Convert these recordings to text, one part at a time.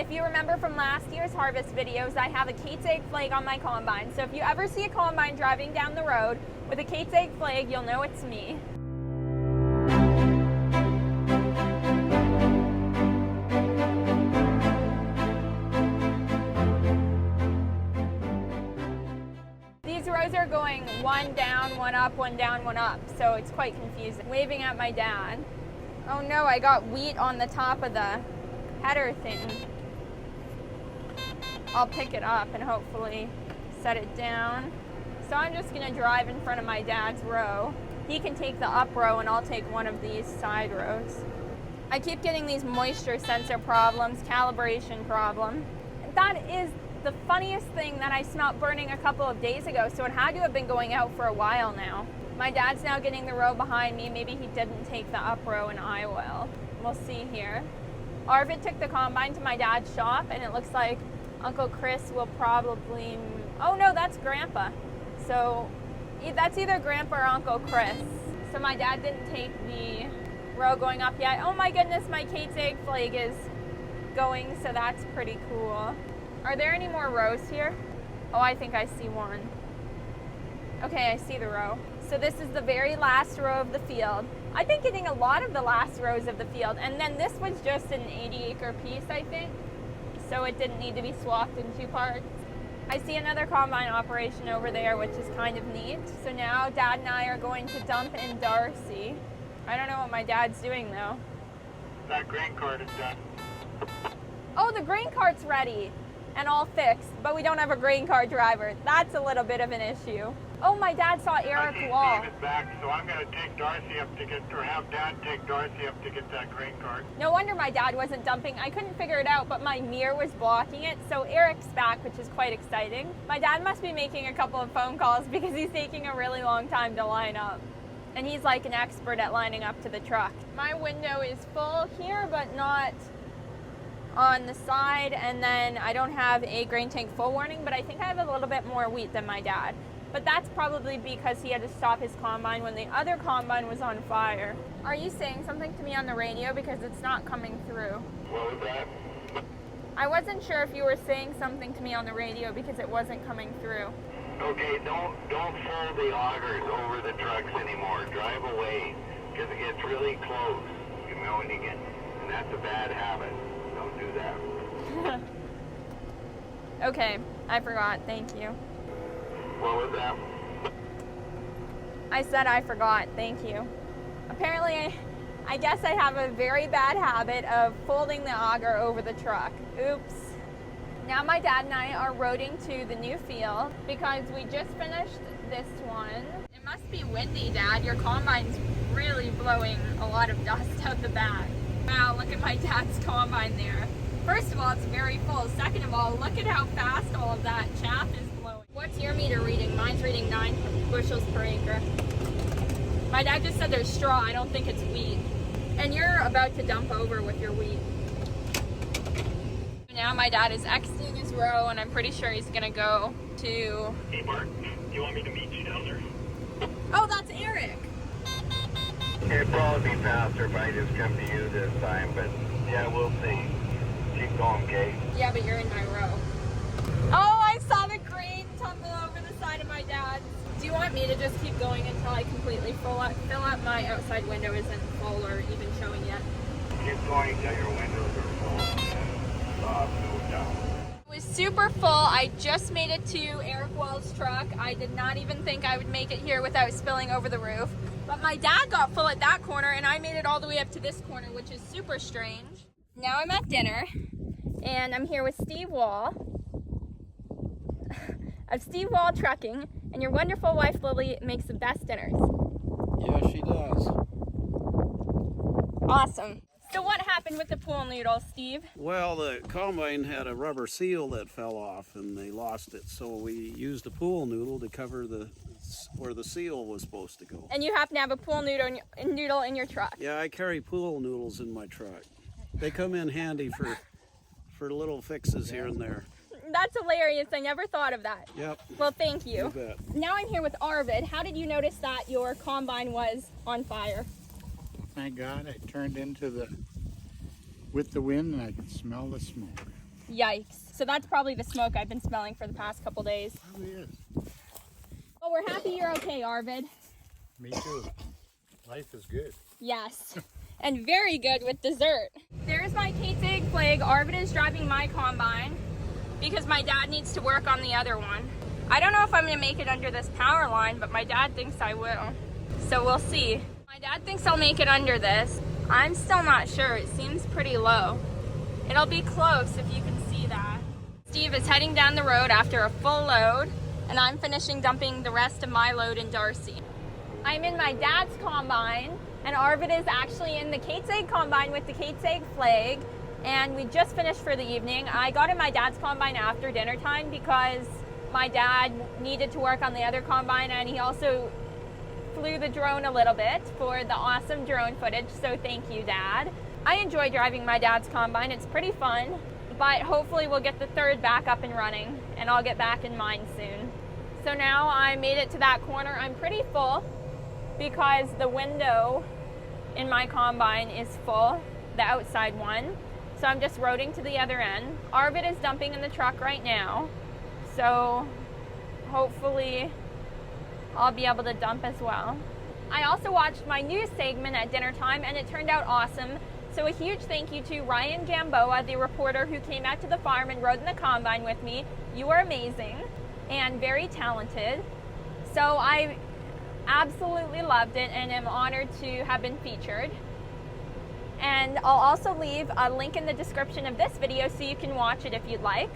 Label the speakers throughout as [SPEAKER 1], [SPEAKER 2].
[SPEAKER 1] If you remember from last year's harvest videos, I have a Kate's egg flag on my combine. So if you ever see a combine driving down the road with a Kate's egg flag, you'll know it's me. These rows are going one down, one up, one down, one up, so it's quite confusing. Waving at my dad. Oh no, I got wheat on the top of the header thing. I'll pick it up and hopefully set it down. So I'm just gonna drive in front of my dad's row. He can take the up row and I'll take one of these side rows. I keep getting these moisture sensor problems, calibration problem. That is the funniest thing that I smelled burning a couple of days ago, so it had to have been going out for a while now. My dad's now getting the row behind me. Maybe he didn't take the up row and I will. We'll see here. Arvid took the combine to my dad's shop and it looks like Uncle Chris will probably, oh no, that's Grandpa. So that's either Grandpa or Uncle Chris. So my dad didn't take the row going up yet. Oh my goodness, my Kate's egg flag is going, so that's pretty cool. Are there any more rows here? Oh, I think I see one. Okay, I see the row. So this is the very last row of the field. I've been getting a lot of the last rows of the field, and then this was just an 80-acre piece, I think. So it didn't need to be swapped in two parts. I see another combine operation over there, which is kind of neat. So now Dad and I are going to dump in Darcy. I don't know what my dad's doing though.
[SPEAKER 2] That grain cart is done.
[SPEAKER 1] Oh, the grain cart's ready and all fixed, but we don't have a grain cart driver. That's a little bit of an issue. Oh, my dad saw Eric Wall.
[SPEAKER 2] Steve is back, so I'm going to take Darcy up to get, or have Dad take Darcy up to get that grain cart.
[SPEAKER 1] No wonder my dad wasn't dumping. I couldn't figure it out, but my mirror was blocking it. So Eric's back, which is quite exciting. My dad must be making a couple of phone calls because he's taking a really long time to line up. And he's like an expert at lining up to the truck. My window is full here, but not on the side. And then I don't have a grain tank full warning, but I think I have a little bit more wheat than my dad. But that's probably because he had to stop his combine when the other combine was on fire. Are you saying something to me on the radio? Because it's not coming through.
[SPEAKER 2] What was that?
[SPEAKER 1] I wasn't sure if you were saying something to me on the radio because it wasn't coming through.
[SPEAKER 2] Okay, don't fold the augers over the trucks anymore. Drive away, because it gets really close. You know, when you get, and that's a bad habit. Don't do that.
[SPEAKER 1] Okay, I forgot. Thank you.
[SPEAKER 2] What was that?
[SPEAKER 1] I said I forgot. Thank you. Apparently, I guess I have a very bad habit of folding the auger over the truck. Oops. Now my dad and I are roading to the new field because we just finished this one. It must be windy, Dad. Your combine's really blowing a lot of dust out the back. Wow, look at my dad's combine there. First of all, it's very full. Second of all, look at how fast all of that chaff is blowing. What's your meter reading? Mine's reading 9 bushels per acre. My dad just said there's straw. I don't think it's wheat. And you're about to dump over with your wheat. Now my dad is exiting his row and I'm pretty sure he's gonna go to...
[SPEAKER 2] Hey Mark, do you want me to meet you down there?
[SPEAKER 1] Oh, that's Eric!
[SPEAKER 2] It'd probably be faster if I just come to you this time, but yeah, we'll see. Keep going, Kate.
[SPEAKER 1] Yeah, but you're in my row. Oh, I saw the grain tumble over the side of my dad's. Do you want me to just keep going until I completely fill up my outside window isn't full or even showing yet?
[SPEAKER 2] Keep going until your windows are full. Move down.
[SPEAKER 1] It was super full. I just made it to Eric Wall's truck. I did not even think I would make it here without spilling over the roof. But my dad got full at that corner and I made it all the way up to this corner, which is super strange. Now I'm at dinner and I'm here with Steve Wall of Steve Wall Trucking, and your wonderful wife Lily makes the best dinners.
[SPEAKER 3] Yeah, she does.
[SPEAKER 1] Awesome. So what happened with the pool noodle, Steve?
[SPEAKER 3] Well, the combine had a rubber seal that fell off and they lost it, so we used a pool noodle to cover where the seal was supposed to go.
[SPEAKER 1] And you happen to have a pool noodle in your truck?
[SPEAKER 3] Yeah, I carry pool noodles in my truck. They come in handy for little fixes here and there.
[SPEAKER 1] That's hilarious. I never thought of that.
[SPEAKER 3] Yep.
[SPEAKER 1] Well, thank you.
[SPEAKER 3] You bet.
[SPEAKER 1] Now I'm here with Arvid. How did you notice that your combine was on fire?
[SPEAKER 4] Thank God I turned with the wind and I could smell the smoke.
[SPEAKER 1] Yikes. So that's probably the smoke I've been smelling for the past couple days.
[SPEAKER 4] Probably is.
[SPEAKER 1] Well, we're happy you're okay, Arvid.
[SPEAKER 4] Me too. Life is good.
[SPEAKER 1] Yes. And very good with dessert. There's my Kate's egg flag. Arvid is driving my combine because my dad needs to work on the other one. I don't know if I'm gonna make it under this power line, but my dad thinks I will. So we'll see. My dad thinks I'll make it under this. I'm still not sure. It seems pretty low. It'll be close if you can see that. Steve is heading down the road after a full load, and I'm finishing dumping the rest of my load in Darcy. I'm in my dad's combine, and Arvid is actually in the Kate's egg combine with the Kate's egg flag, and we just finished for the evening. I got in my dad's combine after dinner time because my dad needed to work on the other combine, and he also flew the drone a little bit for the awesome drone footage, so thank you, Dad. I enjoy driving my dad's combine. It's pretty fun, but hopefully we'll get the third back up and running, and I'll get back in mine soon. So now I made it to that corner. I'm pretty full because the window in my combine is full, the outside one. So I'm just roading to the other end. Arvid is dumping in the truck right now, so hopefully I'll be able to dump as well. I also watched my news segment at dinner time, and it turned out awesome. So a huge thank you to Ryan Gamboa, the reporter who came out to the farm and rode in the combine with me. You are amazing and very talented. So I absolutely loved it and am honored to have been featured. And I'll also leave a link in the description of this video so you can watch it if you'd like.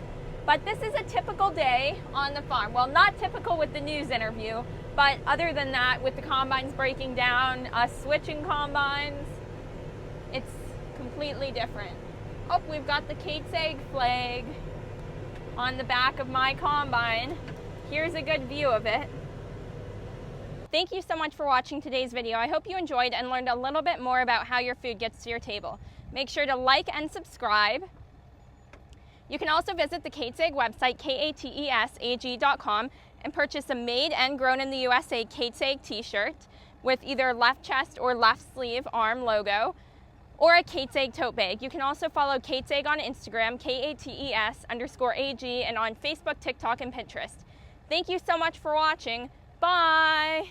[SPEAKER 1] But this is a typical day on the farm. Well, not typical with the news interview, but other than that, with the combines breaking down, us switching combines, it's completely different. Oh, we've got the Kate's egg flag on the back of my combine. Here's a good view of it. Thank you so much for watching today's video. I hope you enjoyed and learned a little bit more about how your food gets to your table. Make sure to like and subscribe. You can also visit the Kate's Egg website, katesag.com, and purchase a made and grown in the USA Kate's Egg t-shirt with either left chest or left sleeve arm logo, or a Kate's Egg tote bag. You can also follow Kate's Egg on Instagram, KATES_AG, and on Facebook, TikTok, and Pinterest. Thank you so much for watching. Bye!